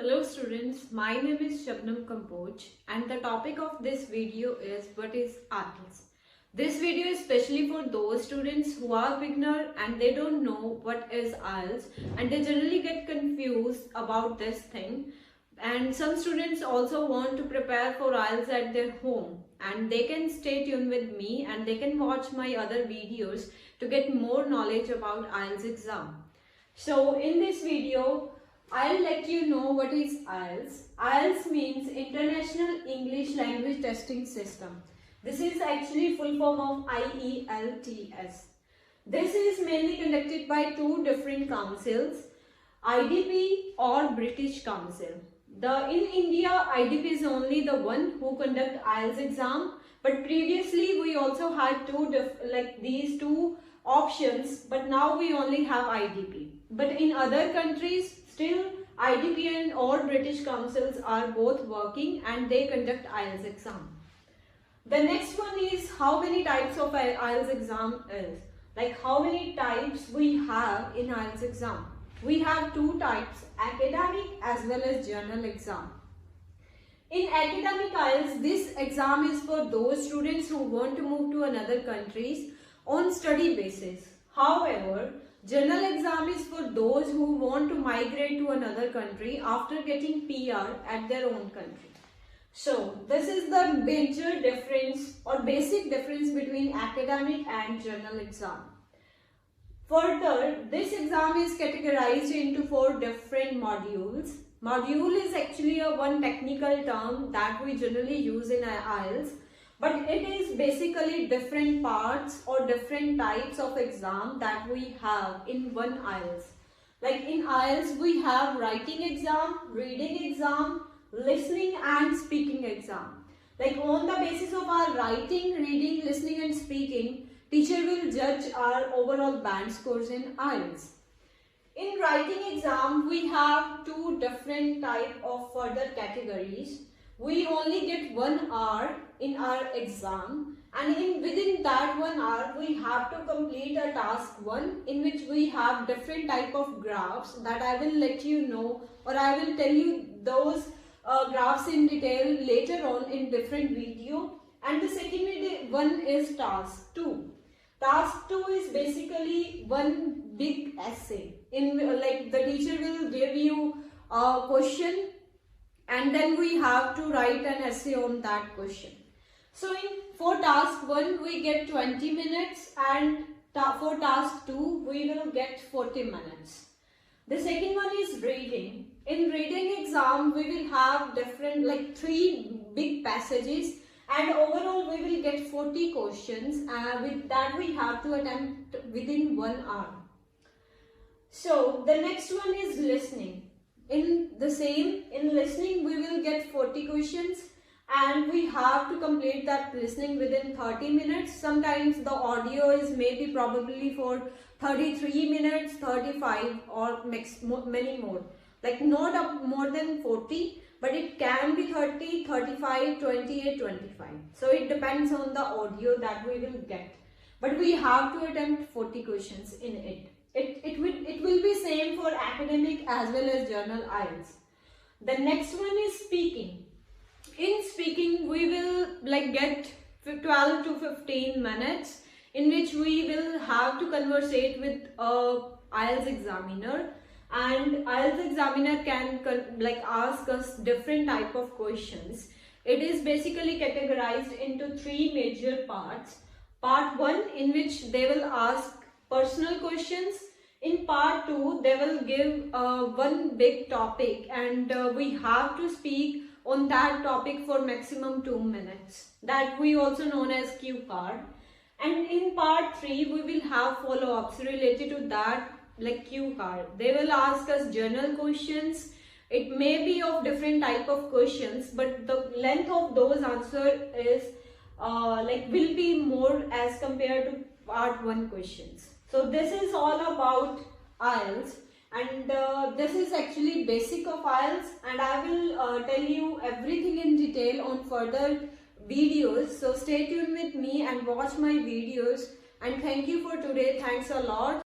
Hello students, my name is Kamboj and the topic of this video is what is Ielts. This video is especially for those students who are beginner and they don't know what is Ielts and they generally get confused about this thing. And some students also want to prepare for Ielts at their home and they can stay tuned with me and they can watch my other videos to get more knowledge about Ielts exam. So in this video, I'll let you know what is Ielts. Ielts means International English Language Testing System. This is actually full form of IELTS. This is mainly conducted by two different councils, IDP or British Council. In India, IDP is only the one who conduct Ielts exam, but previously we also had these two options, but now we only have IDP. But in other countries, still IDP and or British councils are both working and they conduct Ielts exam. The next one is how many types of Ielts exam is. Like how many types we have in Ielts exam. We have two types, academic as well as general exam. In academic Ielts, this exam is for those students who want to move to another countries on study basis. However, general exam is for those who want to migrate to another country after getting PR at their own country. So, this is the major difference or basic difference between academic and general exam. Further, this exam is categorized into 4 different modules. Module is actually one technical term that we generally use in Ielts. But it is basically different parts or different types of exam that we have in one Ielts. Like in Ielts, we have writing exam, reading exam, listening and speaking exam. Like on the basis of our writing, reading, listening and speaking, teacher will judge our overall band scores in Ielts. In writing exam, we have two different type of further categories. We only get 1 hour in our exam and within that 1 hour we have to complete a task 1 in which we have different type of graphs that I will let you know or I will tell you those graphs in detail later on in different video. And the second one is task 2. Task 2 is basically one big essay in like the teacher will give you a question and then we have to write an essay on that question. So for task 1 we get 20 minutes and for task 2 we will get 40 minutes. The second one is reading. In reading exam we will have different 3 big passages and overall we will get 40 questions with that we have to attempt within 1 hour. So the next one is listening. In listening we will get 40 questions and we have to complete that listening within 30 minutes. Sometimes the audio is maybe probably for 33 minutes, 35 or many more. Like not up more than 40, but it can be 30, 35, 28, 25. So it depends on the audio that we will get. But we have to attempt 40 questions in it. It will be same for academic as well as general Ielts. The next one is speaking. In speaking we will get 12 to 15 minutes in which we will have to conversate with a Ielts examiner, and Ielts examiner can ask us different type of questions. It is basically categorized into 3 major parts. Part 1 in which they will ask personal questions. In part 2 they will give one big topic and we have to speak on that topic for maximum 2 minutes. That we also known as cue card. And in part 3 we will have follow-ups related to that cue card. They will ask us general questions. It may be of different type of questions, but the length of those answer is will be more as compared to part 1 questions. So this is all about Ielts and this is actually basic of Ielts, and I will tell you everything in detail on further videos. So stay tuned with me and watch my videos, and thank you for today. Thanks a lot.